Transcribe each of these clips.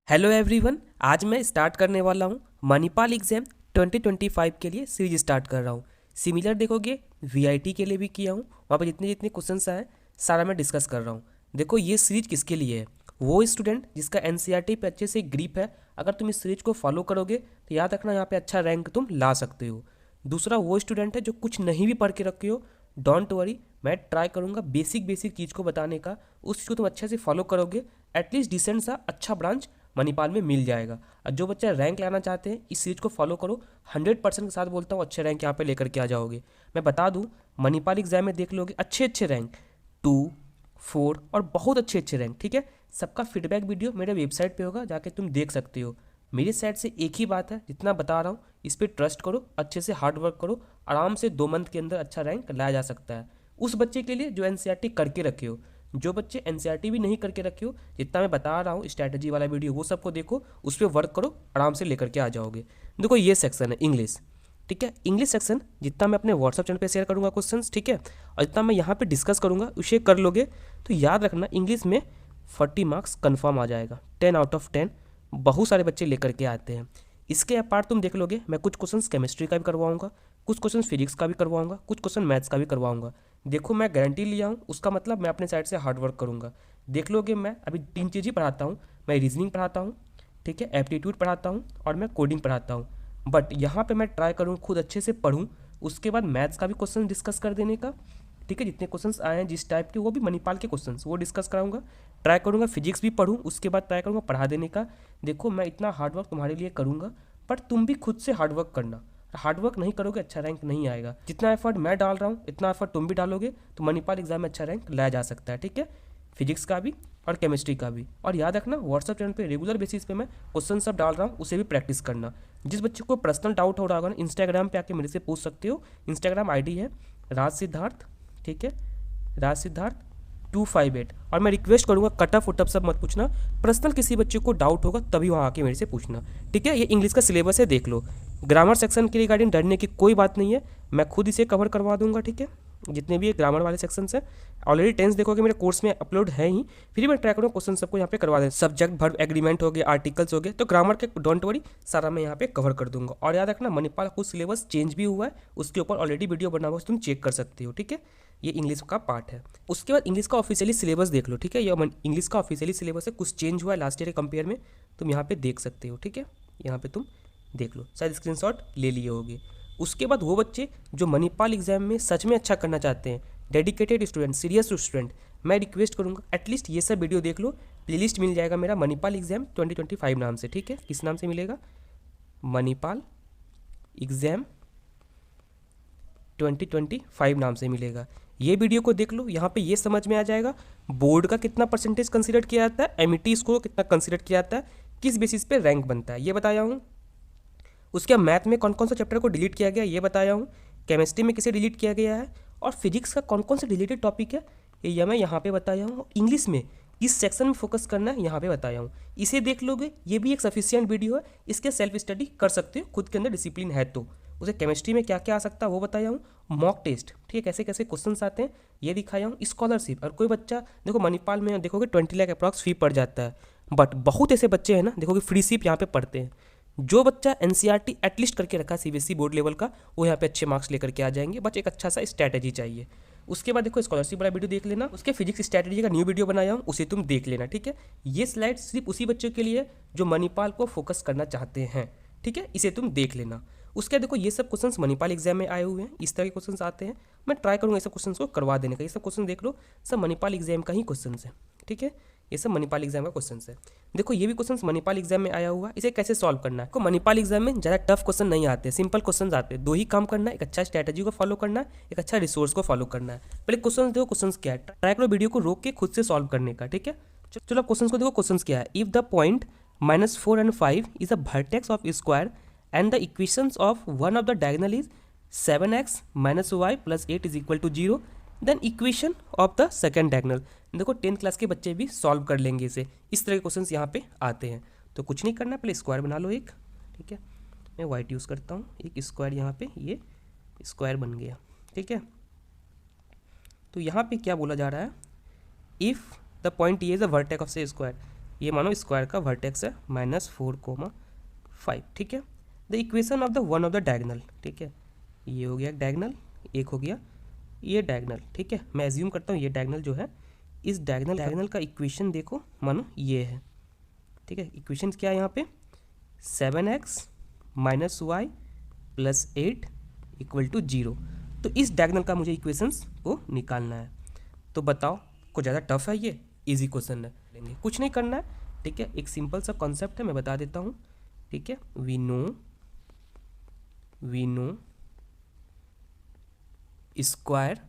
Hello everyone, आज मैं start करने वाला हूँ मणिपाल एग्ज़ाम 2025 के लिए सीरीज स्टार्ट कर रहा हूँ। सिमिलर देखोगे वीआईटी के लिए भी किया हूँ, वहाँ पर जितने जितने क्वेश्चंस आए सारा मैं डिस्कस कर रहा हूँ। देखो ये सीरीज किसके लिए है, वो स्टूडेंट जिसका एनसीईआरटी पे अच्छे से ग्रिप है। अगर तुम इस सीरीज को फॉलो करोगे तो याद रखना यहाँ पे अच्छा रैंक तुम ला सकते हो। दूसरा वो स्टूडेंट है जो कुछ नहीं भी पढ़ के रखे हो, डोंट वरी, मैं ट्राई करूँगा बेसिक बेसिक चीज़ को बताने का। उस चीज़ को तुम अच्छे से फॉलो करोगे, एटलीस्ट डिसेंट सा अच्छा ब्रांच मणिपाल में मिल जाएगा। और जो बच्चे रैंक लाना चाहते हैं इस सीरीज को फॉलो करो, 100% के साथ बोलता हूँ अच्छे रैंक यहाँ पे लेकर के आ जाओगे। मैं बता दूँ मणिपाल एग्जाम में देख लोगे अच्छे अच्छे रैंक 2, 4 और बहुत अच्छे अच्छे रैंक। ठीक है, सबका फीडबैक वीडियो मेरे वेबसाइट पे होगा, जाके तुम देख सकते हो। मेरी साइड से एक ही बात है, जितना बता रहा हूँ इस पर ट्रस्ट करो, अच्छे से हार्ड वर्क करो, आराम से 2 मंथ के अंदर अच्छा रैंक लाया जा सकता है। उस बच्चे के लिए जो एनसीईआरटी करके रखे हो, जो बच्चे एनसीईआरटी भी नहीं करके रखे हो, जितना मैं बता रहा हूँ स्ट्रैटेजी वाला वीडियो वो सबको देखो, उस पर वर्क करो, आराम से लेकर के आ जाओगे। देखो ये सेक्शन है इंग्लिश। ठीक है, इंग्लिश सेक्शन जितना मैं अपने व्हाट्सअप चैनल पे शेयर करूँगा क्वेश्चंस, ठीक है, और जितना मैं यहाँ पे डिस्कस करूँगा उसे कर लोगे तो याद रखना इंग्लिश में 40 मार्क्स कन्फर्म आ जाएगा, 10 आउट ऑफ 10 बहुत सारे बच्चे लेकर के आते हैं। इसके अपार्ट तुम देख लोगे मैं कुछ क्वेश्चंस केमिस्ट्री का भी करवाऊंगा, कुछ क्वेश्चन फिजिक्स का भी करवाऊंगा, कुछ क्वेश्चन मैथ्स का भी करवाऊंगा। देखो मैं गारंटी लिया हूँ, उसका मतलब मैं अपने साइड से हार्ड वर्क करूँगा। देख लोगे मैं अभी 3 चीज़ ही पढ़ाता हूँ, मैं रीजनिंग पढ़ाता हूँ, ठीक है, एप्टीट्यूड पढ़ाता हूँ और मैं कोडिंग पढ़ाता हूँ। बट यहाँ पे मैं ट्राई करूँ खुद अच्छे से पढ़ूँ, उसके बाद मैथ्स का भी क्वेश्चन डिस्कस कर देने का। ठीक है, जितने क्वेश्चंस आए हैं जिस टाइप के, वो भी मणिपाल के क्वेश्चंस वो डिस्कस कराऊंगा। ट्राई करूंगा फिजिक्स भी पढ़ूँ, उसके बाद ट्राई करूंगा पढ़ा देने का। देखो मैं इतना हार्डवर्क तुम्हारे लिए करूंगा, बट तुम भी खुद से हार्डवर्क करना। हार्डवर्क नहीं करोगे अच्छा रैंक नहीं आएगा। जितना एफर्ट मैं डाल रहा हूँ इतना एफर्ट तुम भी डालोगे तो मणिपाल एग्जाम में अच्छा रैंक लाया जा सकता है। ठीक है, फिजिक्स का भी और केमिस्ट्री का भी। और याद रखना व्हाट्सअप चैनल पे रेगुलर बेसिस पे मैं क्वेश्चन सब डाल रहा हूँ, उसे भी प्रैक्टिस करना। जिस बच्चे को पर्सनल डाउट हो रहा होगा ना, इंस्टाग्राम पे आके मेरे से पूछ सकते हो। इंस्टाग्राम आईडी है राज सिद्धार्थ, ठीक है, राज सिद्धार्थ 258। और मैं रिक्वेस्ट करूंगा कटअप उटअप सब मत पूछना, पर्सनल किसी बच्चे को डाउट होगा तभी वहाँ आके मेरे से पूछना। ठीक है, ये इंग्लिश का सिलेबस है, देख लो। ग्रामर सेक्शन के रिगार्डिंग डरने की कोई बात नहीं है, मैं खुद इसे कवर करवा दूंगा। ठीक है, जितने भी ग्रामर वाले सेक्शंस हैं ऑलरेडी टेंस देखोगे मेरे कोर्स में अपलोड है ही, फिर मैं ट्राई करूँगा क्वेश्चन सबको यहाँ पे करवा दें। सब्जेक्ट वर्ब एग्रीमेंट हो गए, आर्टिकल्स हो गए, तो ग्रामर के डोंट वरी सारा मैं यहाँ पे कवर कर दूंगा। और याद रखना मणिपाल कुछ सिलेबस चेंज भी हुआ है, उसके ऊपर ऑलरेडी वीडियो बना हुआ है, तुम चेक कर सकते हो। ठीक है, ये इंग्लिश का पार्ट है। उसके बाद इंग्लिश का ऑफिशियली सिलेबस देख लो। ठीक है, ये इंग्लिश का ऑफिशियली सिलेबस है, कुछ चेंज हुआ है लास्ट ईयर के कंपेयर में, तुम यहाँ पे देख सकते हो। ठीक है, यहाँ पे तुम देख लो, शायद स्क्रीनशॉट ले लिए होगे। उसके बाद वो बच्चे जो मणिपाल एग्जाम में सच में अच्छा करना चाहते हैं, डेडिकेटेड स्टूडेंट, सीरियस स्टूडेंट, मैं रिक्वेस्ट करूँगा एटलीस्ट ये सब वीडियो देख लो। प्लेलिस्ट मिल जाएगा मेरा मणिपाल एग्जाम 2025 नाम से। ठीक है, किस नाम से मिलेगा, मणिपाल एग्जाम 2025 नाम से मिलेगा। ये वीडियो को देख लो, यहाँ पे ये समझ में आ जाएगा बोर्ड का कितना परसेंटेज कंसीडर किया जाता है, एमईटी स्कोर कितना कंसीडर किया जाता है, किस बेसिस पे रैंक बनता है ये बताया हूँ। उसके बाद मैथ में कौन कौन सा चैप्टर को डिलीट किया गया ये बताया हूँ, केमिस्ट्री में किसे डिलीट किया गया है, और फिजिक्स का कौन कौन सा रिलेटेड टॉपिक है ये मैं यहाँ पे बताया हूँ। इंग्लिश में किस सेक्शन में फोकस करना है यहाँ पे बताया हूँ। इसे देख लोगे, ये भी एक सफिशियंट वीडियो है, इसके सेल्फ स्टडी कर सकते हो खुद के अंदर डिसिप्लिन है तो। उसे केमिस्ट्री में क्या क्या आ सकता है वो बताया हूँ, मॉक टेस्ट, ठीक है, कैसे कैसे क्वेश्चंस आते हैं ये दिखाया हूँ। स्कॉलरशिप, और कोई बच्चा देखो मणिपाल में देखोगे 20 लाख अप्रॉक्स फी पड़ जाता है, बट बहुत ऐसे बच्चे हैं ना देखोगे फ्री शिप यहाँ पे पढ़ते हैं। जो बच्चा एनसीईआरटी एटलीस्ट करके रखा है सीबीएसई बोर्ड लेवल का, वो यहाँ पे अच्छे मार्क्स लेकर के आ जाएंगे, बस एक अच्छा सा स्ट्रैटेजी चाहिए। उसके बाद देखो स्कॉलरशिप वाला वीडियो देख लेना, उसके फिजिक्स स्ट्रैटेजी का न्यू वीडियो बनाया हूँ, उसे तुम देख लेना। ठीक है, ये स्लाइड सिर्फ उसी बच्चों के लिए जो मणिपाल को फोकस करना चाहते हैं। ठीक है, इसे तुम देख लेना। उसके देखो ये सब क्वेश्चंस मणिपाल एग्जाम में आए हुए हैं, इस तरह के क्वेश्चंस आते हैं, मैं ट्राई करूँगा ये सब क्वेश्चंस को करवा देने का। ये सब क्वेश्चन देख लो, सब मणिपाल एग्जाम का ही क्वेश्चन है। ठीक है, ये सब मणिपाल एग्जाम का क्वेश्चन है। देखो ये भी क्वेश्चन मणिपाल एग्जाम में आया हुआ, इसे कैसे सॉल्व करना है। मणिपाल एग्जाम में ज़्यादा टफ क्वेश्चन नहीं आते, सिंपल क्वेश्चन आते हैं। 2 ही काम करना है, एक अच्छा स्ट्रैटेजी को फॉलो करना है, एक अच्छा रिसोर्स को फॉलो करना है। पहले क्वेश्चन देखो क्वेश्चन क्या है, ट्राई करो वीडियो को रोक के खुद से सॉल्व करने का। ठीक है, चलो क्वेश्चन को देखो, क्वेश्चन क्या है, if the point -4 and 5 is a vertex of square and the equations of one of the diagonal is 7x minus y plus 8 is equal to 0, then equation of the second diagonal. देखो 10th class के बच्चे भी solve कर लेंगे इसे, इस तरह के क्वेश्चंस यहाँ पे आते हैं। तो कुछ नहीं करना, पहले स्क्वायर बना लो एक। ठीक है, मैं वाइट यूज़ करता हूँ, एक स्क्वायर यहाँ पे, ये स्क्वायर बन गया। ठीक है, तो यहाँ पे क्या बोला जा रहा है, इफ़ द पॉइंट ये इज अ वर्टेक्स ऑफ से स्क्वायर, ये मानो स्क्वायर का वर्टेक्स है -4,5, ठीक है। The equation of the one of the diagonal, ठीक है, ये हो गया डायगनल, एक हो गया ये डायगनल, ठीक है। मैं एज्यूम करता हूँ ये डायगनल जो है, इस डायगनल का इक्वेशन देखो मानो ये है, ठीक है। इक्वेशन क्या है यहाँ पे 7x - y + 8 = 0। तो इस डायगनल का मुझे इक्वेशंस को निकालना है। तो बताओ, कुछ ज़्यादा टफ है, ये इजी क्वेश्चन है, लेंगे कुछ नहीं करना है, ठीक है। एक सिंपल सा कॉन्सेप्ट है, मैं बता देता हूँ, ठीक है। वी नो स्क्वायर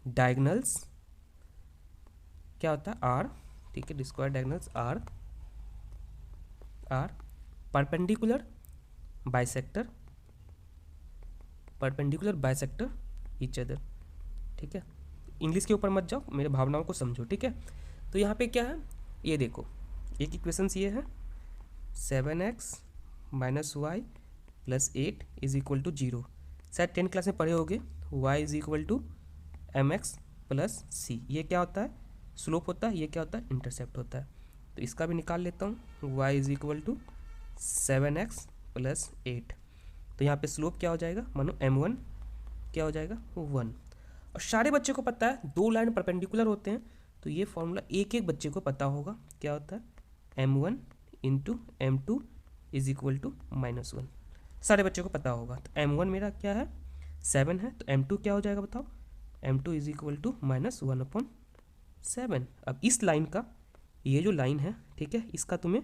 डायगनल्स क्या होता है आर, ठीक है। Square diagonals are perpendicular bisector each other, ठीक है। इंग्लिश के ऊपर मत जाओ, मेरे भावनाओं को समझो, ठीक है। तो यहाँ पे क्या है, ये देखो, एक इक्वेशन ये है 7x - y + 8 = 0। शायद 10 क्लास में पढ़े होगे, y = mx + c। ये क्या होता है, स्लोप होता है, ये क्या होता है, इंटरसेप्ट होता है। तो इसका भी निकाल लेता हूँ, y = 7x + 8। तो यहाँ पे स्लोप क्या हो जाएगा, मानो m1 क्या हो जाएगा 1। और सारे बच्चे को पता है 2 लाइन परपेंडिकुलर होते हैं, तो ये फॉर्मूला एक एक बच्चे को पता होगा, क्या होता है m1 × m2 = -1। सारे बच्चे को पता होगा। तो m1 मेरा क्या है 7 है, तो m2 क्या हो जाएगा बताओ, m2 = -1/7। अब इस लाइन का, ये जो लाइन है, ठीक है, इसका तुम्हें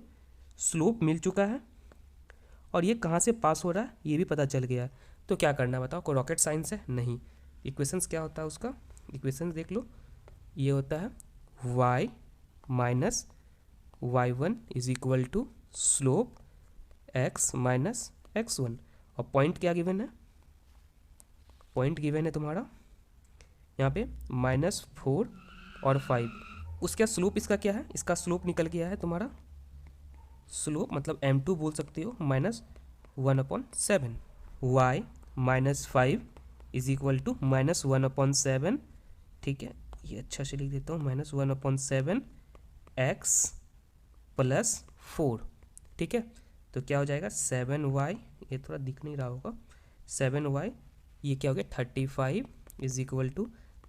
स्लोप मिल चुका है और ये कहाँ से पास हो रहा है ये भी पता चल गया है। तो क्या करना है बताओ, कोई रॉकेट साइंस है नहीं। इक्वेशंस क्या होता है उसका, इक्वेशंस देख लो, ये होता है y - y1 = slope x - x1। और पॉइंट क्या गिवन है, पॉइंट गिवन है तुम्हारा यहाँ पे -4 और 5। उसका स्लोप, इसका क्या है, इसका स्लोप निकल गया है तुम्हारा, स्लोप मतलब m2 बोल सकते हो -1/7। y - 5 = -1/7, ठीक है। ये अच्छा से लिख देता हूँ, -1/7 x + 4, ठीक है। तो क्या हो जाएगा 7y, ये थोड़ा दिख नहीं रहा होगा, 7y, ये क्या हो गया 35 =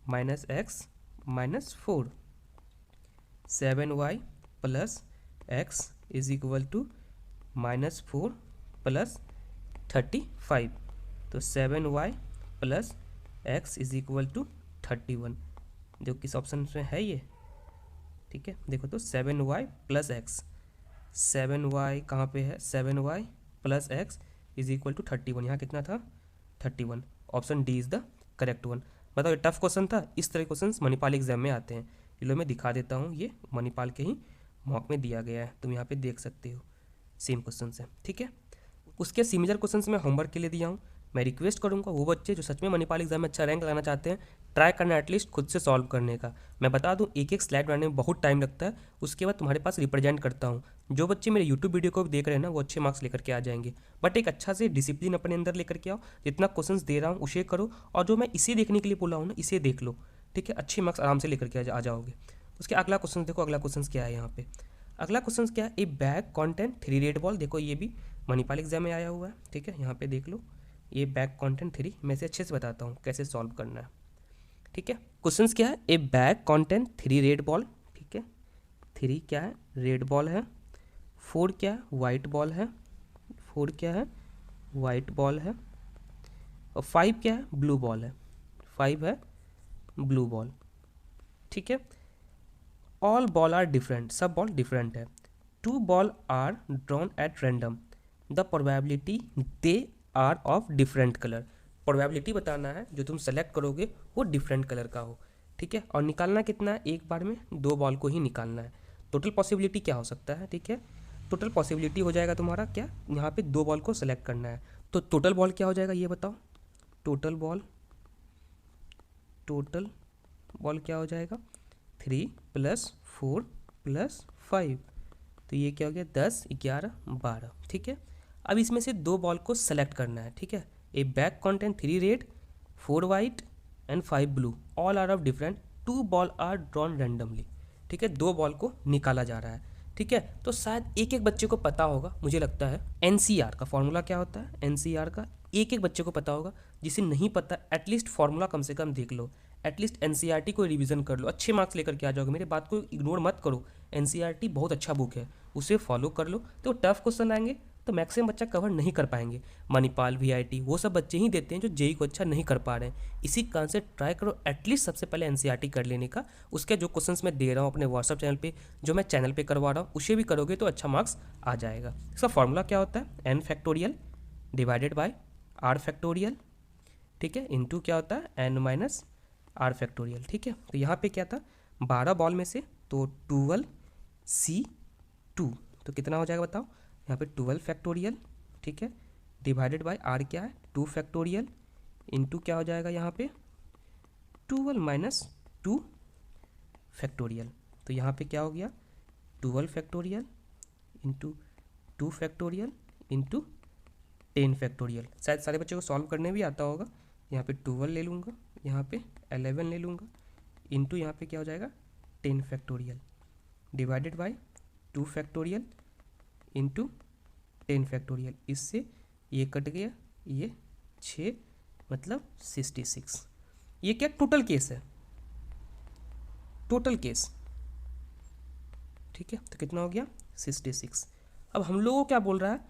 -x - 4। 7y + x = -4 + 35। तो 7y + x = 31, जो किस ऑप्शन में है ये, ठीक है। देखो तो 7y + x, 7y कहाँ पे है, 7y + x = 31। यहाँ कितना था 31। Option D is the correct one. बताओ, ये टफ क्वेश्चन था, इस तरह क्वेश्चन मणिपाल एग्जाम में आते हैं। लो मैं दिखा देता हूँ, ये मणिपाल के ही मॉक में दिया गया है, तुम यहाँ पे देख सकते हो, सेम क्वेश्चन है, ठीक है। उसके सिमिलर क्वेश्चंस मैं होमवर्क के लिए दिया हूँ। मैं रिक्वेस्ट करूँगा वो बच्चे जो सच में मणिपाल एग्जाम में अच्छा रैंक लाना चाहते हैं, ट्राई करना एटलीस्ट खुद से सॉल्व करने का। मैं बता दूं, एक एक स्लाइड बनाने में बहुत टाइम लगता है, उसके बाद तुम्हारे पास रिप्रेजेंट करता हूँ। जो बच्चे मेरे यूट्यूब वीडियो को देख रहे हैं ना, वो अच्छे मार्क्स लेकर के आ जाएंगे। बट एक अच्छा से डिसिप्लिन अपने अंदर लेकर के आओ, जितना क्वेश्चन दे रहा हूँ उसे करो, और जो मैं इसे देखने के लिए बोला हूँ ना, इसे देख लो, ठीक है। अच्छे मार्क्स आराम से लेकर के आ जाओगे। उसके अगला क्वेश्चन देखो, अगला क्वेश्चन क्या है यहाँ पे, अगला क्वेश्चन क्या है, a bag content 3 red ball. देखो ये भी मणिपाल एग्जाम में आया हुआ है, ठीक है। यहाँ पे देख लो, ये बैग कॉन्टेंट 3, मैं इसे अच्छे से बताता हूँ कैसे सॉल्व करना है, ठीक है। क्वेश्चंस क्या है, a bag content 3 red ball, ठीक है। 3 क्या है, रेड बॉल है। 4 क्या है, वाइट बॉल है। 4 क्या है, वाइट बॉल है। और 5 क्या है, ब्लू बॉल है। 5 है ब्लू बॉल, ठीक है। ऑल बॉल आर डिफरेंट, सब बॉल डिफरेंट है। 2 ball are drawn at random, the probability they are of different colour. Probability बताना है जो तुम सेलेक्ट करोगे वो डिफरेंट कलर का हो, ठीक है। और निकालना कितना है, एक बार में 2 बॉल को ही निकालना है। टोटल पॉसिबिलिटी क्या हो सकता है, ठीक है। टोटल पॉसिबिलिटी हो जाएगा तुम्हारा क्या, यहाँ पे 2 बॉल को सेलेक्ट करना है, तो टोटल बॉल क्या हो जाएगा ये बताओ। टोटल बॉल क्या हो जाएगा 3 + 4 + 5, तो ये क्या हो गया 10, 11, 12, ठीक है। अब इसमें से 2 बॉल को सेलेक्ट करना है, ठीक है। A bag content 3 red, 4 white and 5 blue, all are of different, 2 ball are drawn randomly, ठीक है, 2 बॉल को निकाला जा रहा है। ठीक है, तो शायद एक एक बच्चे को पता होगा, मुझे लगता है एनसीआर का फॉर्मूला क्या होता है, एनसीआर का एक एक बच्चे को पता होगा। जिसे नहीं पता एटलीस्ट फॉर्मूला कम से कम देख लो, एटलीस्ट एनसीईआरटी को रिवीजन कर लो, अच्छे मार्क्स लेकर के आ जाओगे। मेरे बात को इग्नोर मत करो, एनसीईआरटी बहुत अच्छा बुक है, उसे फॉलो कर लो। तो टफ क्वेश्चन आएंगे तो मैक्सिमम बच्चा कवर नहीं कर पाएंगे। मणिपाल, वीआईटी वो सब बच्चे ही देते हैं जो जेई को अच्छा नहीं कर पा रहे हैं। इसी कारण से ट्राई करो एटलीस्ट सबसे पहले एनसीईआरटी कर लेने का। उसके जो क्वेश्चंस मैं दे रहा हूँ अपने व्हाट्सअप चैनल पे, जो मैं चैनल पे करवा रहा हूँ, उसे भी करोगे तो अच्छा मार्क्स आ जाएगा। इसका फॉर्मूला क्या होता है, n factorial divided by r factorial, ठीक है, इंटू क्या होता है एन माइनस आर फैक्टोरियल। ठीक है, तो यहाँ पे क्या था 12 बॉल में से तो 12C2, तो कितना हो जाएगा बताओ, यहाँ पे 12 फैक्टोरियल, ठीक है, डिवाइडेड बाय आर क्या है 2 फैक्टोरियल, इंटू क्या हो जाएगा यहाँ पे 12 माइनस 2 फैक्टोरियल। तो यहाँ पे क्या हो गया 12 factorial into 2 factorial into 10 factorial. शायद सारे बच्चों को सॉल्व करने भी आता होगा। यहाँ पे 12 ले लूँगा, यहाँ पे 11 ले लूँगा, इंटू यहाँ पे क्या हो जाएगा 10 factorial divided bye 2 factorial into 10 factorial. इससे ये कट गया, ये 6 मतलब 66। ये क्या टोटल केस है, टोटल केस, ठीक है। तो कितना हो गया 66। अब हम लोगों को क्या बोल रहा है,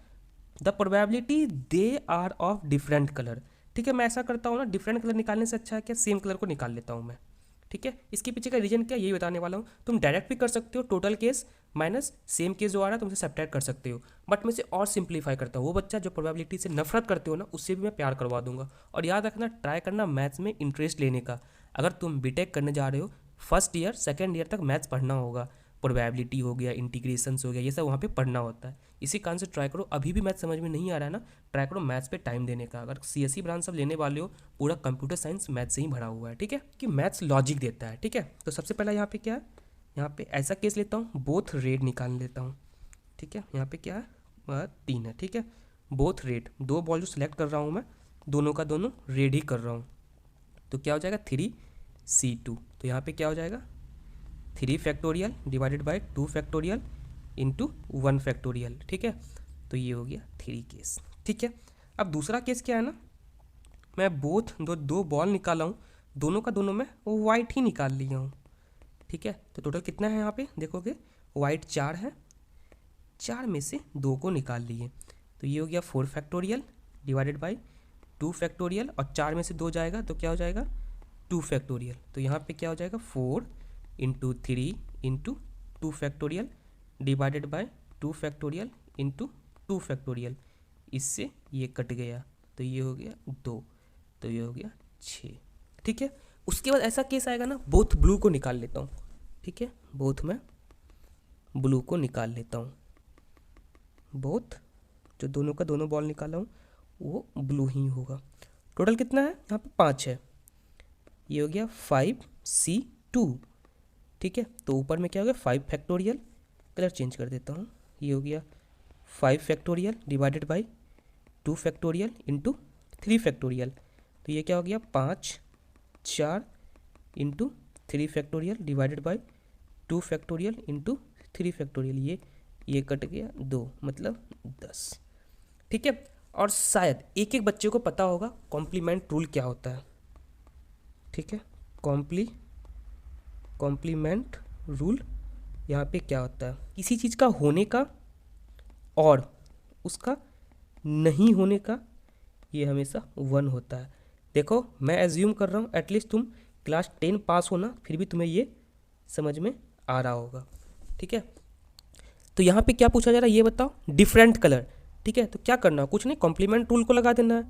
the probability they are of different colour. ठीक है, मैं ऐसा करता हूँ ना, डिफरेंट कलर निकालने से अच्छा है क्या सेम कलर को निकाल लेता हूँ मैं। ठीक है, इसके पीछे का रीजन क्या यही बताने वाला हूँ। तुम डायरेक्ट भी कर सकते हो, total case minus same case जो आ रहा है तुमसे सब्ट्रैक्ट कर सकते हो, बट मैं इसे और सिंप्लीफाई करता हूँ। वो बच्चा जो प्रोबेबिलिटी से नफरत करते हो ना, उससे भी मैं प्यार करवा दूंगा। और याद रखना, ट्राई करना मैथ्स में इंटरेस्ट लेने का। अगर तुम बीटेक करने जा रहे हो, फर्स्ट ईयर सेकेंड ईयर तक मैथ्स पढ़ना होगा, प्रोबेबिलिटी हो गया, इंटीग्रेशंस हो गया, ये सब वहाँ पे पढ़ना होता है। इसी कारण से ट्राई करो, अभी भी मैथ्स समझ में नहीं आ रहा है ना, ट्राई करो मैथ्स पे टाइम देने का। अगर सीएससी ब्रांच सब लेने वाले हो, पूरा कंप्यूटर साइंस मैथ्स से ही भरा हुआ है। ठीक है, कि मैथ्स लॉजिक देता है। ठीक है, तो सबसे पहला यहाँ पे क्या है, यहाँ पे ऐसा केस लेता हूँ, बोथ रेड निकाल लेता हूँ। ठीक है, यहाँ पे क्या है 3 है। ठीक है, बोथ रेड, 2 बॉल जो सिलेक्ट कर रहा हूँ मैं, दोनों का दोनों रेड ही कर रहा हूँ। तो क्या हो जाएगा 3C2। तो यहाँ पे क्या हो जाएगा 3 factorial divided bye 2 factorial into 1 factorial. ठीक है, तो ये हो गया 3 केस। ठीक है, अब दूसरा केस क्या है ना, मैं बोथ दो बॉल निकाला हूँ, दोनों का दोनों मैं वाइट ही निकाल लिया हूँ। ठीक है, तो टोटल कितना है यहाँ पे देखोगे, वाइट 4 है, 4 में से 2 को निकाल लिए। तो ये हो गया 4 फैक्टोरियल डिवाइडेड बाई 2 फैक्टोरियल, और 4 में से 2 जाएगा तो क्या हो जाएगा 2 फैक्टोरियल। तो यहाँ पे क्या हो जाएगा 4 into 3 into 2 factorial divided bye 2 factorial into 2 factorial. इससे ये कट गया तो ये हो गया 2, तो ये हो गया 6। ठीक है, उसके बाद ऐसा केस आएगा ना, बोथ ब्लू को निकाल लेता हूँ। ठीक है, बोथ में ब्लू को निकाल लेता हूँ, बोथ जो दोनों का दोनों बॉल निकाला हूँ वो ब्लू ही होगा। टोटल कितना है यहाँ पे 5 है, ये हो गया 5C2। ठीक है, तो ऊपर में क्या हो गया 5 फैक्टोरियल, कलर चेंज कर देता हूँ, ये हो गया 5 factorial divided by 2 factorial into 3 factorial. तो ये क्या हो गया 5 4 into 3 factorial divided by 2 factorial into 3 factorial. ये कट गया 2 मतलब 10। ठीक है, और शायद एक एक बच्चे को पता होगा कॉम्प्लीमेंट रूल क्या होता है। ठीक है, कॉम्प्लीमेंट रूल यहाँ पे क्या होता है, किसी चीज़ का होने का और उसका नहीं होने का ये हमेशा 1 होता है। देखो मैं एज्यूम कर रहा हूँ एटलीस्ट तुम क्लास 10 पास हो ना, फिर भी तुम्हें ये समझ में आ रहा होगा। ठीक है, तो यहाँ पे क्या पूछा जा रहा है ये बताओ, डिफरेंट कलर। ठीक है, तो क्या करना, कुछ नहीं, कॉम्प्लीमेंट रूल को लगा देना है।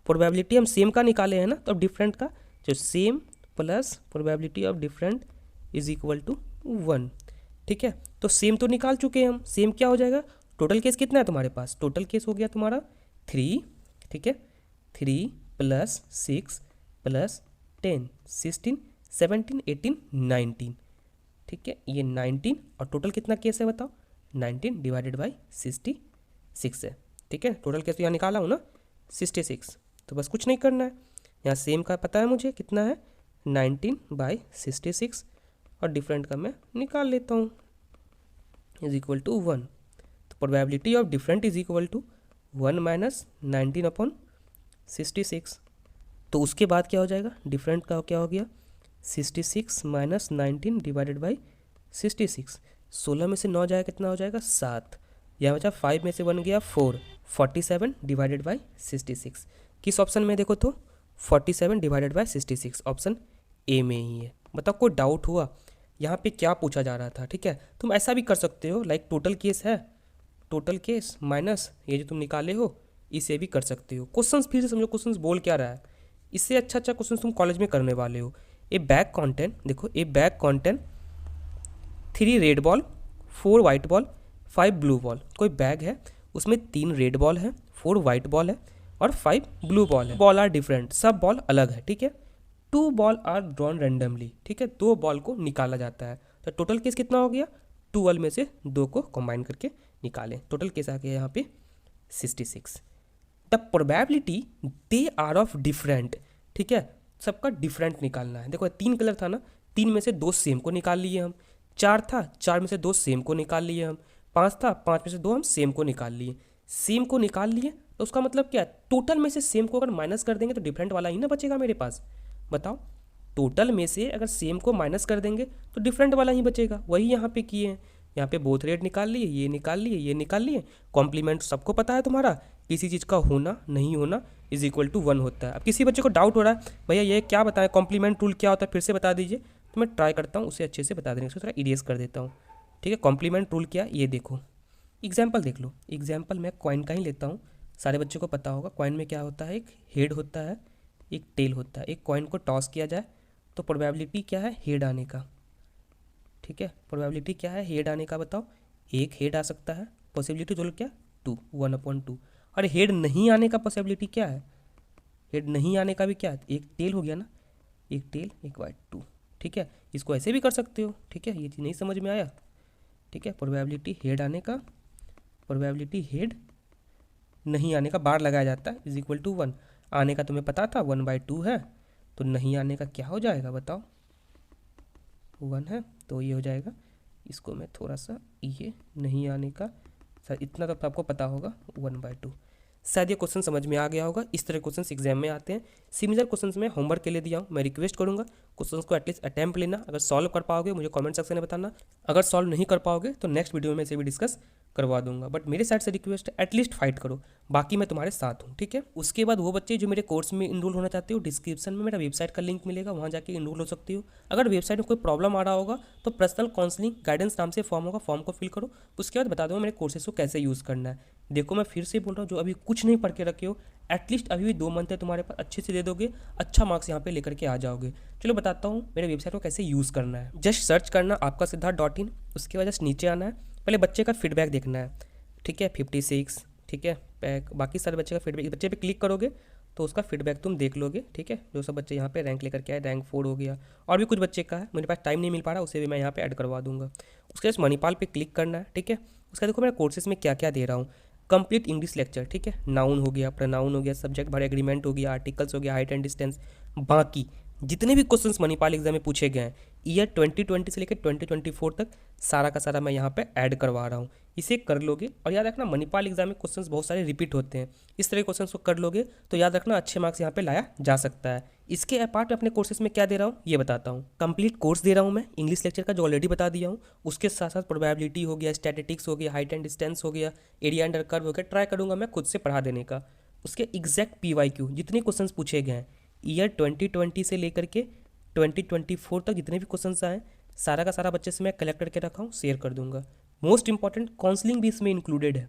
प्रोबेबिलिटी हम सेम का निकाले हैं ना, तो डिफरेंट का जो same plus probability of different is equal to 1। ठीक है, तो सेम तो निकाल चुके हैं हम, सेम क्या हो जाएगा, टोटल केस कितना है तुम्हारे पास, टोटल केस हो गया तुम्हारा 3। ठीक है, 3 प्लस 6 प्लस 10 16 17 18 19। ठीक है, ये 19 और टोटल कितना केस है बताओ, 19 डिवाइडेड बाई 66 है। ठीक है, टोटल केस तो यहाँ निकाला हूँ ना 66, तो बस कुछ नहीं करना है, यहाँ सेम का पता है मुझे कितना है 19 बाई 66, और डिफरेंट का मैं निकाल लेता हूँ, इज इक्वल टू 1। तो probability of different is equal to 1 minus 19/66। तो उसके बाद क्या हो जाएगा, डिफरेंट का क्या हो गया 66 माइनस 19 डिवाइडेड बाई 66। 16 में से 9 जाएगा कितना हो जाएगा 7। यहाँ बचा 5 में से 1 गया 4, 47 डिवाइडेड बाई 66। किस ऑप्शन में देखो तो 47 डिवाइडेड बाई 66 ऑप्शन ए में ही है। बताओ कोई डाउट हुआ यहाँ पे क्या पूछा जा रहा था। ठीक है, तुम ऐसा भी कर सकते हो, लाइक टोटल केस है, टोटल केस माइनस ये जो तुम निकाले हो इसे भी कर सकते हो। क्वेश्चंस फिर से समझो, क्वेश्चंस बोल क्या रहा है, इससे अच्छा अच्छा क्वेश्चन तुम कॉलेज में करने वाले हो। ए बैग कंटेंट, देखो ए bag content 3 red ball, 4 white ball, 5 blue ball. कोई बैग है उसमें 3 रेड बॉल है, 4 वाइट बॉल है और 5 ब्लू बॉल है। बॉल आर डिफरेंट, सब बॉल अलग है। ठीक है, 2 बॉल आर ड्रॉन रेंडमली। ठीक है, 2 बॉल को निकाला जाता है। तो टोटल केस कितना हो गया, 12 में से 2 को कंबाइन करके निकालें। टोटल केस आ गया यहाँ पे 66। The probability they are of different. ठीक है, सबका डिफरेंट निकालना है। देखो 3 कलर था ना, 3 में से 2 सेम को निकाल लिए हम। 4 था, 4 में से 2 सेम को निकाल लिए हम। 5 था, 5 में से 2 हम सेम को निकाल लिए। सेम को निकाल लिए तो उसका मतलब क्या है, टोटल में से सेम को अगर माइनस कर देंगे तो डिफरेंट वाला ही ना बचेगा मेरे पास। बताओ, टोटल में से अगर सेम को माइनस कर देंगे तो डिफरेंट वाला ही बचेगा। वही यहाँ पे किए हैं, यहाँ पे बोथ रेट निकाल लिए, ये निकाल लिए, ये निकाल लिए। कॉम्प्लीमेंट सबको पता है तुम्हारा, किसी चीज़ का होना नहीं होना इज इक्वल टू 1 होता है। अब किसी बच्चे को डाउट हो रहा है भैया ये क्या बताएं, कॉम्प्लीमेंट रूल क्या होता है, फिर से बता दीजिए। तो मैं ट्राई करता हूँ उसे अच्छे से बता देने का, थोड़ा इरेज कर देता हूँ। ठीक है, कॉम्प्लीमेंट रूल क्या, ये देखो एग्जाम्पल देख लो। एग्जाम्पल मैं कॉइन का ही लेता हूँ, सारे बच्चों को पता होगा। कॉइन में क्या होता है, एक हेड होता है, एक टेल होता है। एक कॉइन को टॉस किया जाए तो प्रोबेबिलिटी क्या है, हेड आने का। ठीक है, प्रोबेबिलिटी क्या है, हेड आने का। बताओ, एक हेड आ सकता है, पॉसिबिलिटी जो क्या 2, 1/2। और हेड नहीं आने का पॉसिबिलिटी क्या है, हेड नहीं आने का भी क्या है, एक टेल हो गया ना, एक टेल एक वाइट 2। ठीक है, इसको ऐसे भी कर सकते हो। ठीक है, ये चीज़ नहीं समझ में आया। ठीक है, प्रोबेबिलिटी हेड आने का, प्रोबेबिलिटी हेड नहीं आने का बार लगाया जाता है, इज इक्वल टू 1। आने का तुम्हें पता था 1/2 है, तो नहीं आने का क्या हो जाएगा बताओ, 1 है, तो ये हो जाएगा। इसको मैं थोड़ा सा, ये नहीं आने का सर इतना तो आपको पता होगा 1/2। शायद ये क्वेश्चन समझ में आ गया होगा। इस तरह क्वेश्चन एग्जाम में आते हैं। सिमिलर क्वेश्चन मैं होमवर्क के लिए दिया हूँ। मैं रिक्वेस्ट करूँगा क्वेश्चन को एटलीस्ट अटैम्प्ट लेना। अगर सॉल्व कर पाओगे मुझे कमेंट सेक्शन में बताना, अगर सॉल्व नहीं कर पाओगे तो नेक्स्ट वीडियो में इसे भी डिस्कस करवा दूंगा। बट मेरे साइड से रिक्वेस्ट है एटलीस्ट फाइट करो, बाकी मैं तुम्हारे साथ हूँ। ठीक है, उसके बाद वो बच्चे जो मेरे कोर्स में इनरोल होना चाहते हो, डिस्क्रिप्शन में मेरा वेबसाइट का लिंक मिलेगा, वहाँ जाके इनरोल हो सकती हो। अगर वेबसाइट में कोई प्रॉब्लम आ रहा होगा तो पर्सनल काउंसलिंग गाइडेंस नाम से फॉर्म होगा, फॉर्म को फिल करो। उसके बाद बता दूंगा मेरे कोर्सेज को कैसे यूज़ करना है। देखो मैं फिर से बोल रहा हूँ, जो अभी कुछ नहीं पढ़ के रखे हो एटलीस्ट अभी भी 2 मंथ है तुम्हारे पास, अच्छे से दे दोगे, अच्छा मार्क्स यहाँ पे लेकर के आ जाओगे। चलो बताता हूँ मेरे वेबसाइट को कैसे यूज़ करना है। जस्ट सर्च करना आपका सिद्धार्थ.in, उसके बाद जस्ट नीचे आना है, पहले बच्चे का फीडबैक देखना है। ठीक है, 56, ठीक है, बाकी सारे बच्चे का फीडबैक, इस बच्चे पे क्लिक करोगे तो उसका फीडबैक तुम देख लोगे। ठीक है, जो सब बच्चे यहाँ पे रैंक लेकर के आए, रैंक 4 हो गया, और भी कुछ बच्चे का है, मेरे पास टाइम नहीं मिल पा रहा, उसे भी मैं यहाँ पे ऐड करवा दूंगा। उसके बाद मणिपाल पे क्लिक करना है। ठीक है, उसका देखो मेरे कोर्सेज में क्या क्या दे रहा हूँ। कंप्लीट इंग्लिश लेक्चर, ठीक है, नाउन हो गया, प्रोनाउन हो गया, सब्जेक्ट बारे एग्रीमेंट हो गया, आर्टिकल्स हो गया, हाइट एंड डिस्टेंस। बाकी जितने भी क्वेश्चंस मणिपाल एग्जाम में पूछे गए हैं ईयर 2020 से लेकर 2024 तक, सारा का सारा मैं यहाँ पे ऐड करवा रहा हूँ। इसे कर लोगे, और याद रखना मणिपाल एग्जाम में क्वेश्चंस बहुत सारे रिपीट होते हैं, इस तरह के क्वेश्चंस को कर लोगे तो याद रखना अच्छे मार्क्स यहाँ पे लाया जा सकता है। इसके अपार्ट में अपने कोर्सेज में क्या दे रहा हूँ ये बताता हूँ। कंप्लीट कोर्स दे रहा हूँ मैं इंग्लिश लेक्चर का, जो ऑलरेडी बता दिया हूँ। उसके साथ साथ प्रोबेबिलिटी हो गया, स्टैटिस्टिक्स हो गया, हाइट एंड डिस्टेंस हो गया, एरिया अंडर कर्व हो गया, ट्राई करूँगा मैं खुद से पढ़ा देने का। उसके एग्जैक्ट PYQ जितने क्वेश्चंस पूछे गए हैं ईयर 2020 से लेकर के 2024 तक, जितने भी क्वेश्चंस आए सारा का सारा बच्चे से मैं कलेक्ट करके रखा हूँ, शेयर कर दूंगा। मोस्ट इंपॉर्टेंट काउंसलिंग भी इसमें इंक्लूडेड है।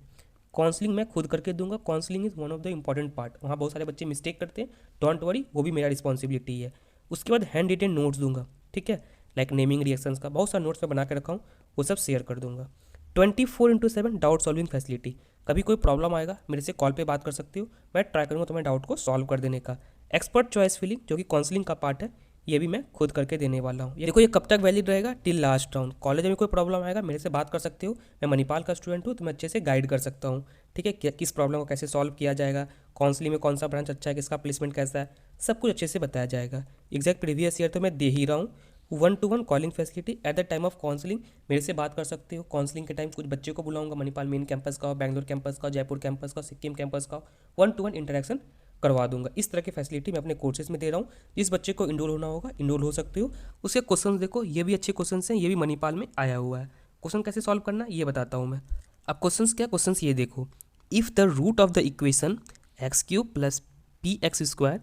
काउंसलिंग मैं खुद करके दूंगा, counselling is one of the important part. वहाँ बहुत सारे बच्चे मिस्टेक करते हैं, डोंट वरी, वो भी मेरा रिस्पॉन्सिबिलिटी है। उसके बाद हैंड रिटेन नोट्स दूंगा, ठीक है, लाइक नेमिंग रिएक्शंस का बहुत सारा नोट्स मैं बना के रखा हूँ, वो सब शेयर कर दूंगा। 24/7 डाउट सॉल्विंग फैसिलिटी, कभी कोई प्रॉब्लम आएगा मेरे से कॉल पे बात कर सकती हो, मैं ट्राई करूँगा तुम्हारे डाउट को सॉल्व कर देने का। एक्सपर्ट चॉइस फिलिंग जो कि काउंसलिंग का पार्ट है, ये भी मैं खुद करके देने वाला हूँ। देखो ये कब तक वैलिड रहेगा, टिल लास्ट राउंड। कॉलेज में कोई प्रॉब्लम आएगा मेरे से बात कर सकते हो, मैं मणिपाल का स्टूडेंट हूँ तो मैं अच्छे से गाइड कर सकता हूँ। ठीक है, किस प्रॉब्लम को कैसे सॉल्व किया जाएगा, काउंसलिंग में कौन सा ब्रांच अच्छा है, किसका प्लेसमेंट कैसा है, सब कुछ अच्छे से बताया जाएगा। एग्जैक्ट प्रीवियस ईयर तो मैं दे ही रहा हूँ, 1-to-1 calling facility at the time of counselling, मेरे से बात कर सकते हो। काउंसलिंग के टाइम कुछ बच्चे को बुलाऊंगा, मणिपाल मेन कैंपस का हो, बैंगलोर कैंपस का, जयपुर कैंपस का, सिक्किम कैंपस का, 1-to-1 इंटरेक्शन करवा दूंगा। इस तरह की फैसिलिटी मैं अपने कोर्सेज में दे रहा हूँ। जिस बच्चे को इनरोल होना होगा इनरोल हो सकते हो। उसके क्वेश्चन देखो, ये भी अच्छे क्वेश्चन हैं, ये भी मणिपाल में आया हुआ है। क्वेश्चन कैसे सॉल्व करना ये बताता हूँ मैं। अब क्वेश्चन क्या, क्वेश्चन ये देखो, if the root of the equation x³ plus px²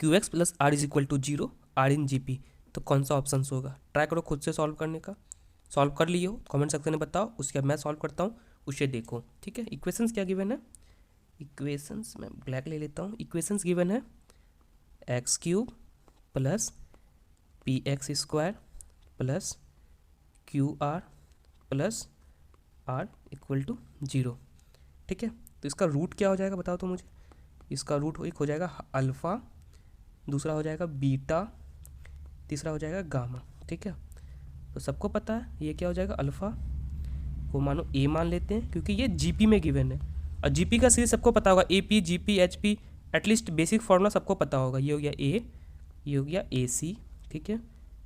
qx plus r is equal to 0 r in GP, तो कौन सा ऑप्शन होगा? ट्राई करो खुद से सॉल्व करने का। सॉल्व कर लिए हो कमेंट सेक्शन में बताओ, उसके बाद मैं सॉल्व करता हूँ, उसे देखो। ठीक है, इक्वेशंस क्या गिवन है? इक्वेशंस मैं ब्लैक ले लेता हूँ। इक्वेशंस गिवन है x³ plus px² plus qr plus r equal to 0। ठीक है, तो इसका रूट क्या हो जाएगा बताओ तो मुझे। इसका रूट एक हो जाएगा अल्फ़ा, दूसरा हो जाएगा बीटा, तीसरा हो जाएगा गामा। ठीक है, तो सबको पता है ये क्या हो जाएगा, अल्फ़ा को मानो ए मान लेते हैं क्योंकि ये जीपी में गिवन है। और जीपी का सीरीज सबको पता होगा, AP GP HP, at least basic formula सबको पता होगा। ये हो गया ए, ये हो गया ए सी। ठीक है,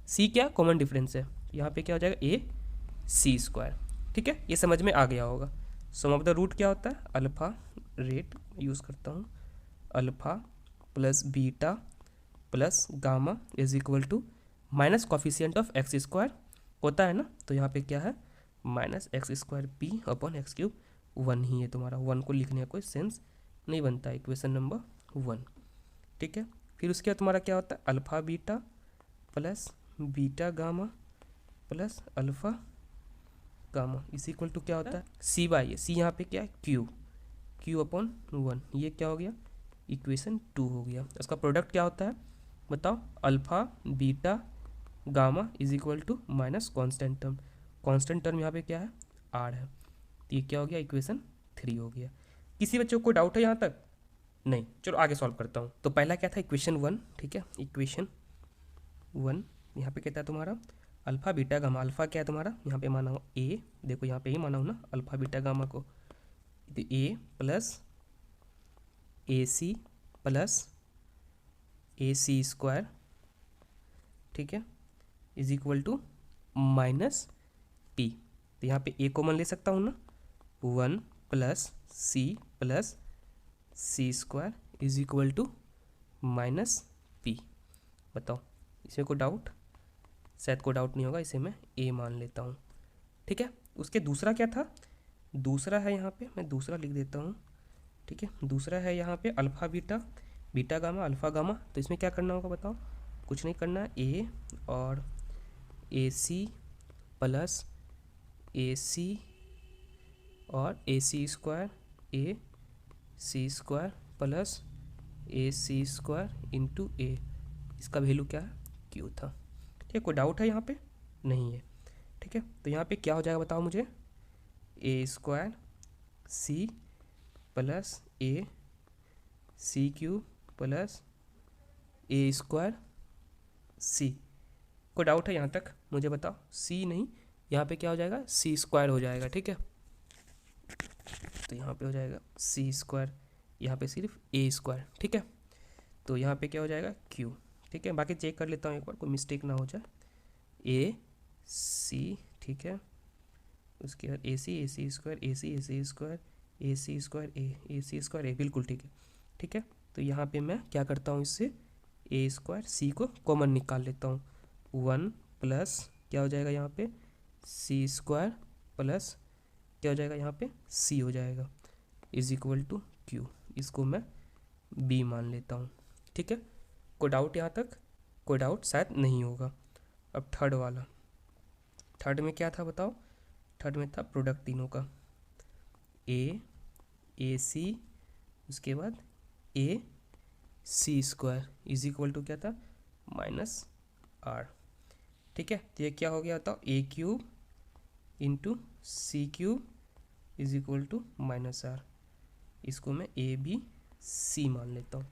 सी क्या कॉमन डिफरेंस है, यहाँ पे क्या हो जाएगा ए सी स्क्वायर। ठीक है, ये समझ में आ गया होगा। सम ऑफ द रूट क्या होता है, अल्फ़ा रेट यूज़ करता हूँ, alpha plus beta plus gamma is equal to minus coefficient of x² होता है ना, तो यहाँ पे क्या है minus x² p upon x³ 1 ही है तुम्हारा। 1 को लिखने का कोई सेंस नहीं बनता है, इक्वेशन नंबर 1। ठीक है, फिर उसके बाद तुम्हारा क्या होता है, alpha beta plus beta gamma plus alpha gamma is equal to क्या होता है सी बाई ए। सी यहाँ पे क्या है क्यू अपॉन 1, ये क्या हो गया इक्वेशन 2 हो गया। इसका प्रोडक्ट क्या होता है बताओ, alpha beta gamma is equal to minus constant term. Constant term यहाँ पे क्या है आर है, तो ये क्या हो गया इक्वेशन 3 हो गया। किसी बच्चे को कोई डाउट है यहाँ तक? नहीं, चलो आगे सॉल्व करता हूँ। तो पहला क्या था इक्वेशन 1। ठीक है, इक्वेशन 1 यहाँ पे कहता है तुम्हारा अल्फ़ा बीटा गामा। अल्फ़ा क्या है तुम्हारा यहाँ पे माना हो ए, देखो यहाँ पे ही माना हो ना अल्फ़ा बीटा गामा को, तो a plus a c plus a c square, ठीक है, is equal to minus p. तो यहाँ पे ए कॉमन ले सकता हूँ ना, 1 plus C square is equal to minus P. बताओ इसमें कोई डाउट? शायद कोई डाउट नहीं होगा, इसे मैं ए मान लेता हूँ। ठीक है, उसके दूसरा क्या था, दूसरा है यहाँ पे, मैं दूसरा लिख देता हूँ। ठीक है, दूसरा है यहाँ पे alpha beta, beta gamma alpha gamma. तो इसमें क्या करना होगा बताओ, कुछ नहीं करना है, ए और ए सी प्लस ए सी और ए c square A c square plus a c square into ए, इसका वैल्यू क्या है क्यू था। ठीक है, कोई डाउट है यहाँ पे? नहीं है। ठीक है, तो यहाँ पे क्या हो जाएगा बताओ मुझे, ए square C plus a C Q plus A square सी। कोई डाउट है यहाँ तक मुझे बताओ? सी नहीं, यहाँ पे क्या हो जाएगा सी स्क्वायर हो जाएगा। ठीक है, तो यहाँ पे हो जाएगा सी स्क्वायर, यहाँ पे सिर्फ ए स्क्वायर। ठीक है, तो यहाँ पे क्या हो जाएगा क्यू। ठीक है, बाकी चेक कर लेता हूँ एक बार, कोई मिस्टेक ना हो जाए। ए सी, ठीक है, उसके बाद ए सी स्क्वायर ए सी स्क्वायर ए सी स्क्वायर ए सी स्क्वायर ए, बिल्कुल ठीक है। ठीक है, तो यहाँ पे मैं क्या करता हूँ, इससे ए स्क्वायर सी को कॉमन निकाल लेता हूँ। 1 प्लस क्या हो जाएगा यहाँ पे सी स्क्वायर प्लस क्या हो जाएगा यहाँ पे सी हो जाएगा इज इक्वल टू क्यू। इसको मैं बी मान लेता हूँ। ठीक है, कोई डाउट यहाँ तक? कोई डाउट शायद नहीं होगा। अब थर्ड वाला, थर्ड में क्या था बताओ? थर्ड में था प्रोडक्ट तीनों का, ए सी, उसके बाद ए c square is equal to क्या था माइनस आर। ठीक है, तो ये क्या हो गया बताओ, a cube into c cube is equal to minus r. इसको मैं ए बी सी मान लेता हूँ।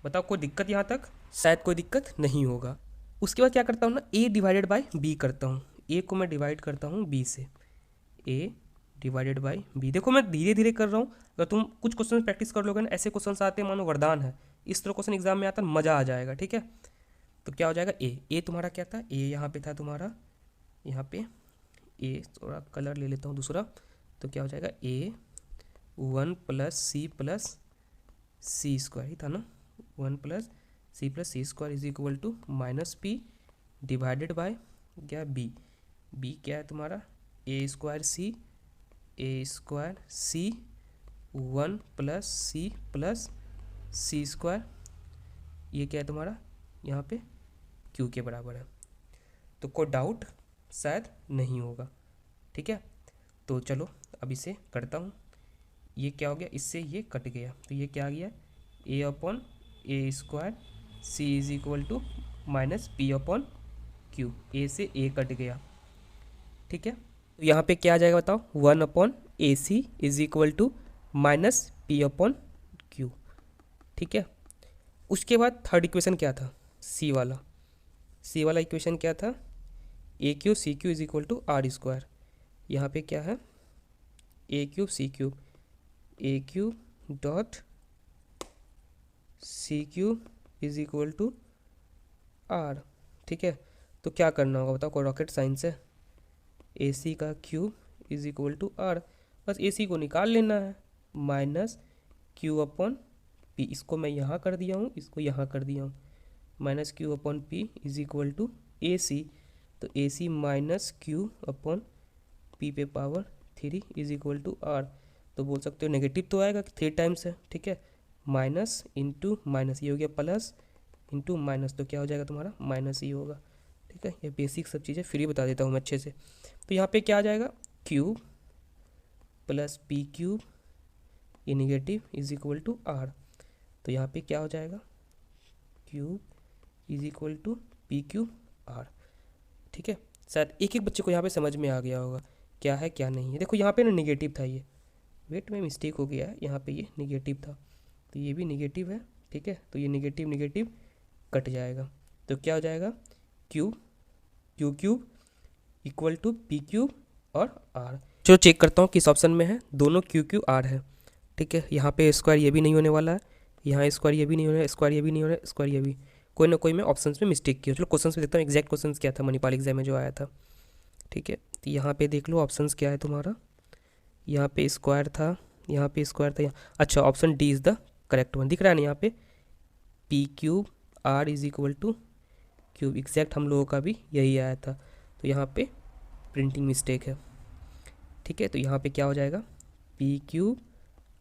बताओ कोई दिक्कत यहाँ तक? शायद कोई दिक्कत नहीं होगा। उसके बाद क्या करता हूँ ना, ए डिवाइडेड बाय बी करता हूँ। ए को मैं डिवाइड करता हूँ बी से, ए डिवाइडेड बाय बी। देखो मैं धीरे धीरे कर रहा हूँ, अगर तुम कुछ क्वेश्चन प्रैक्टिस कर लोगे ना, ऐसे क्वेश्चन आते हैं मानो वरदान है। इस तरह क्वेश्चन एग्जाम में आता है, मज़ा आ जाएगा। ठीक है, तो क्या हो जाएगा ए तुम्हारा क्या था, ए यहाँ पे था तुम्हारा, यहाँ पे ए, थोड़ा कलर ले लेता हूँ दूसरा, तो क्या हो जाएगा ए 1 प्लस सी स्क्वायर ही था ना, 1 plus C square is equal to minus P divided by क्या बी क्या है तुम्हारा A square C 1 plus C square, ये क्या है तुम्हारा यहाँ पे क्यू के बराबर है। तो कोई डाउट शायद नहीं होगा, ठीक है। तो चलो अब इसे करता हूँ, ये क्या हो गया, इससे ये कट गया, तो ये क्या आ गया a upon a square c is equal to minus P upon q, a से ए कट गया, ठीक है। तो यहाँ पे क्या आ जाएगा बताओ, 1 upon A C is equal to minus P upon Q, ठीक है। उसके बाद थर्ड इक्वेशन क्या था, सी वाला इक्वेशन क्या था, a q c q is equal to r square. यहाँ पे क्या है a cube c cube, a cube dot c cube is equal to r, ठीक है। तो क्या करना होगा बताओ, कोई रॉकेट साइंस है, ए सी का cube is equal to R, बस ए सी को निकाल लेना है, माइनस क्यू अपॉन पी, इसको मैं यहाँ कर दिया हूँ, इसको यहाँ कर दिया हूँ, minus q upon p is equal to a c, तो a c minus q upon p पे power 3 is equal to are. तो बोल सकते हो नेगेटिव तो आएगा, 3 टाइम्स है, ठीक है, माइनस इंटू माइनस, ये हो गया प्लस इंटू माइनस, तो क्या हो जाएगा तुम्हारा माइनस ही होगा, ठीक है। ये बेसिक सब चीज़ें फ्री बता देता हूँ मैं अच्छे से। तो यहाँ पे क्या आ जाएगा क्यूब प्लस पी क्यूब, ये negative is equal to are, तो यहाँ पे क्या हो जाएगा cube is equal to P cube R, ठीक है। शायद एक एक बच्चे को यहाँ पे समझ में आ गया होगा क्या है क्या नहीं है। देखो यहाँ पे ना निगेटिव था, ये वेट में मिस्टेक हो गया है, यहाँ पे ये निगेटिव था, तो ये भी निगेटिव है, ठीक है। तो ये निगेटिव कट जाएगा, तो क्या हो जाएगा Q cube equal to P cube और आर। चलो चेक करता हूँ किस ऑप्शन में है, दोनों क्यू आर है, ठीक है। यहाँ पे स्क्वायर ये भी नहीं होने वाला है, यहाँ स्क्वायर ये भी नहीं होना है, स्क्वायर ये भी नहीं होना है, स्क्वायर ये भी, कोई ना कोई मैं ऑप्शंस में मिस्टेक किया। चलो क्वेश्चंस में देखता हूँ एग्जैक्ट क्वेश्चंस क्या था मणिपाल एग्जाम में जो आया था, ठीक है। तो यहाँ पे देख लो ऑप्शंस क्या है तुम्हारा, यहाँ पे स्क्वायर था, यहाँ पे स्क्वायर था, अच्छा option D is the correct one, दिख रहा है ना यहाँ पे P cube R is equal to cube, exact हम लोगों का भी यही आया था। तो यहाँ पे प्रिंटिंग मिस्टेक है, ठीक है। तो यहाँ पे क्या हो जाएगा P cube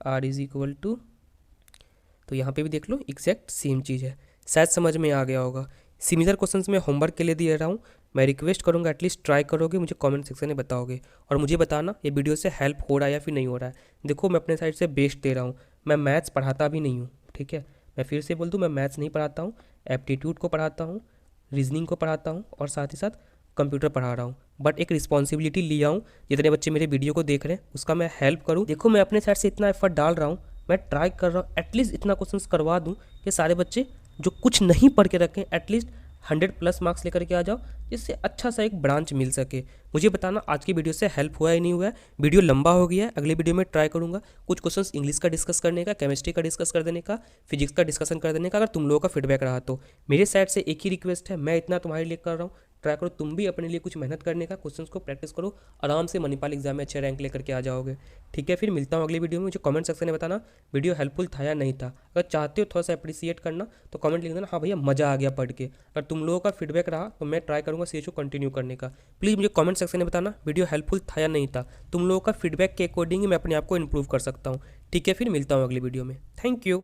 R is equal to, तो यहाँ पे भी देख लो एग्जैक्ट सेम चीज़ है, शायद समझ में आ गया होगा। सिमिलर क्वेश्चंस मैं होमवर्क के लिए दे रहा हूँ, मैं रिक्वेस्ट करूँगा एटलीस्ट ट्राई करोगे, मुझे कमेंट सेक्शन में बताओगे और मुझे बताना ये वीडियो से हेल्प हो रहा है या फिर नहीं हो रहा है। देखो मैं अपने साइड से बेस्ट दे रहा हूँ, मैं मैथ्स पढ़ाता भी नहीं हूँ, ठीक है। मैं फिर से बोल दूँ, मैं मैथ्स नहीं पढ़ाता हूँ, एप्टीट्यूड को पढ़ाता हूँ, रीजनिंग को पढ़ाता हूँ और साथ ही साथ कंप्यूटर पढ़ा रहा हूँ, बट एक रिस्पॉन्सिबिलिटी लिया हूँ जितने बच्चे मेरे वीडियो को देख रहे हैं उसका मैं हेल्प करूँ। देखो मैं अपने साइड से इतना एफर्ट डाल रहा हूँ, मैं ट्राई कर रहा हूँ एटलीस्ट इतना क्वेश्चंस करवा दूँ कि सारे बच्चे जो कुछ नहीं पढ़ के रखें एटलीस्ट 100+ मार्क्स लेकर के आ जाओ, जिससे अच्छा सा एक ब्रांच मिल सके। मुझे बताना आज की वीडियो से हेल्प हुआ या नहीं हुआ है। वीडियो लंबा हो गया है, अगले वीडियो में ट्राई करूँगा कुछ क्वेश्चंस इंग्लिश का डिस्कस करने का, केमिस्ट्री का डिस्कस कर देने का, फिजिक्स का डिस्कशन कर देने का। अगर तुम लोगों का फीडबैक रहा तो मेरे साइड से एक ही रिक्वेस्ट है, मैं इतना तुम्हारे लिए कर रहा हूँ, ट्राई करो तुम भी अपने लिए कुछ मेहनत करने का, क्वेश्चंस को प्रैक्टिस करो, आराम से मणिपाल एग्जाम में अच्छे रैंक लेकर के आ जाओगे, ठीक है। फिर मिलता हूँ अगली वीडियो में, मुझे कमेंट सेक्शन में बताना वीडियो हेल्पफुल था या नहीं था। अगर चाहते हो थोड़ा सा अप्रिसिएट करना तो कमेंट लिख देना हाँ भैया मज़ा आ गया पढ़ के। अगर तुम लोगों का फीडबैक रहा तो मैं ट्राई करूँगा सीएचओ कंटिन्यू करने का। प्लीज़ मुझे कमेंट सेक्शन में बताना वीडियो हेल्पफुल था या नहीं था, तुम लोगों का फीडबैक के अकॉर्डिंग ही मैं अपने आप को इम्प्रूव कर सकता हूँ, ठीक है। फिर मिलता हूँ अगली वीडियो में, थैंक यू।